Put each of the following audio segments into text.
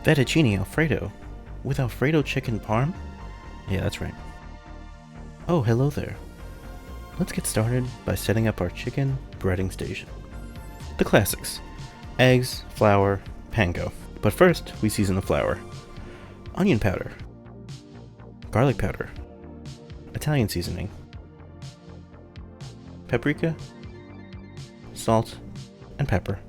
Fettuccini Alfredo with Alfredo chicken parm? Yeah, that's right. Oh, hello there. Let's get started by setting up our chicken breading station. The classics: eggs, flour, panko. But first, we season the flour. Onion powder, garlic powder, Italian seasoning, paprika, salt, and pepper.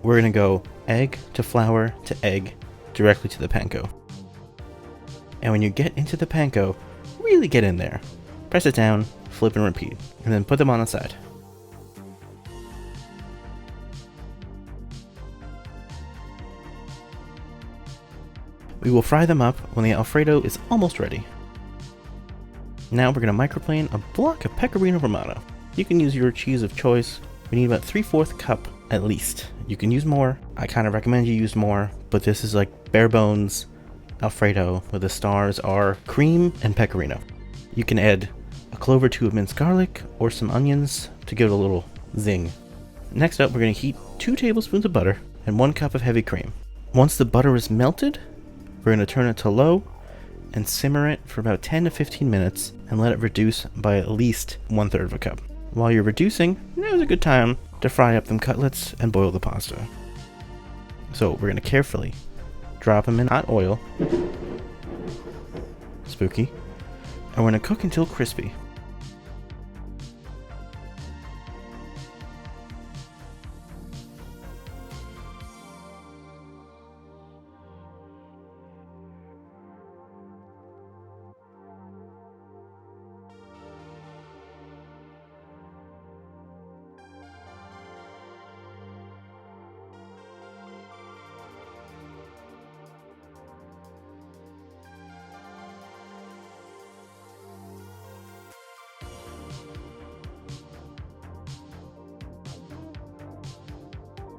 We're gonna go egg to flour to egg directly to the panko. And when you get into the panko, really get in there. Press it down, flip and repeat, and then put them on the side. We will fry them up when the Alfredo is almost ready. Now we're going to microplane a block of pecorino romano. You can use your cheese of choice. We need about 3/4 cup at least. You can use more. I kind of recommend you use more, but this is like bare bones Alfredo where the stars are cream and pecorino. You can add a clove or two of minced garlic or some onions to give it a little zing. Next up, we're going to heat 2 tablespoons of butter and 1 cup of heavy cream. Once the butter is melted, we're going to turn it to low and simmer it for about 10 to 15 minutes and let it reduce by at least 1/3 of a cup. While you're reducing, now's a good time to fry up them cutlets and boil the pasta. So we're going to carefully drop them in hot oil, spooky, and we're going to cook until crispy.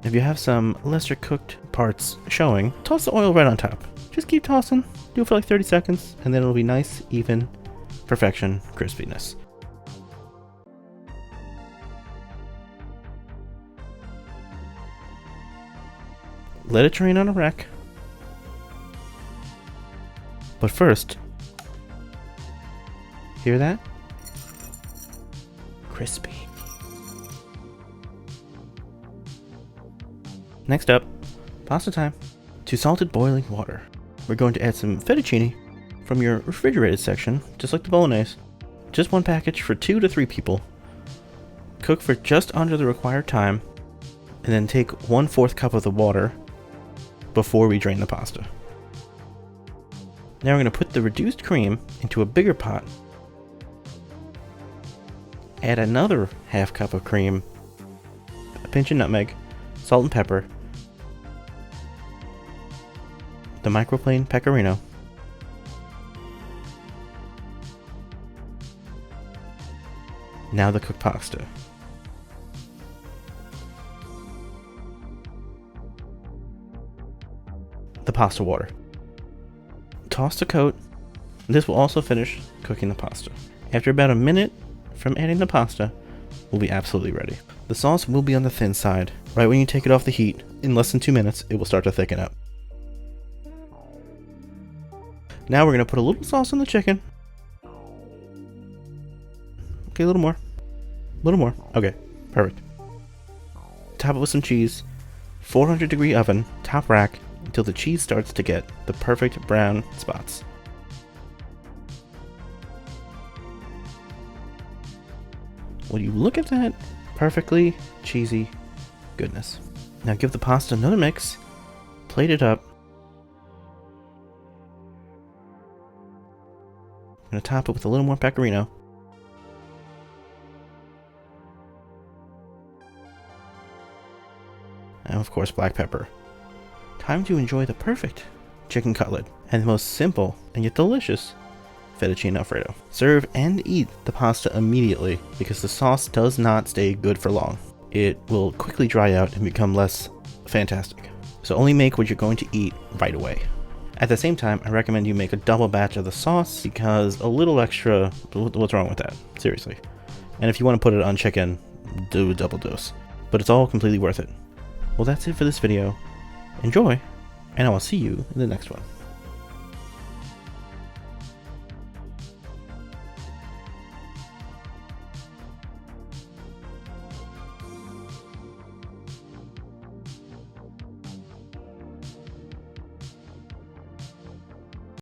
If you have some lesser cooked parts showing, toss the oil right on top. Just keep tossing, do it for like 30 seconds, and then it'll be nice, even, perfection, crispiness. Let it drain on a rack. But first, hear that? Crispy. Next up, pasta time. To salted boiling water, we're going to add some fettuccine from your refrigerated section, just like the bolognese. Just 1 package for 2 to 3 people. Cook for just under the required time, and then take 1/4 cup of the water before we drain the pasta. Now we're going to put the reduced cream into a bigger pot. Add another 1/2 cup of cream, a pinch of nutmeg, salt and pepper, the microplane pecorino, now the cooked pasta. The pasta water. Toss to coat. This will also finish cooking the pasta. After about a minute from adding the pasta, we'll be absolutely ready. The sauce will be on the thin side. Right when you take it off the heat, in less than 2 minutes, it will start to thicken up. Now we're going to put a little sauce on the chicken. Okay, a little more. A little more. Okay, perfect. Top it with some cheese. 400-degree oven, top rack, until the cheese starts to get the perfect brown spots. When you look at that, perfectly cheesy goodness. Now give the pasta another mix, plate it up. I'm going to top it with a little more pecorino. And of course black pepper. Time to enjoy the perfect chicken cutlet and the most simple and yet delicious fettuccine alfredo. Serve and eat the pasta immediately because the sauce does not stay good for long. It will quickly dry out and become less fantastic. So only make what you're going to eat right away. At the same time, I recommend you make a double batch of the sauce because a little extra, what's wrong with that? Seriously. And if you want to put it on chicken, do a double dose. But it's all completely worth it. Well, that's it for this video. Enjoy, and I will see you in the next one.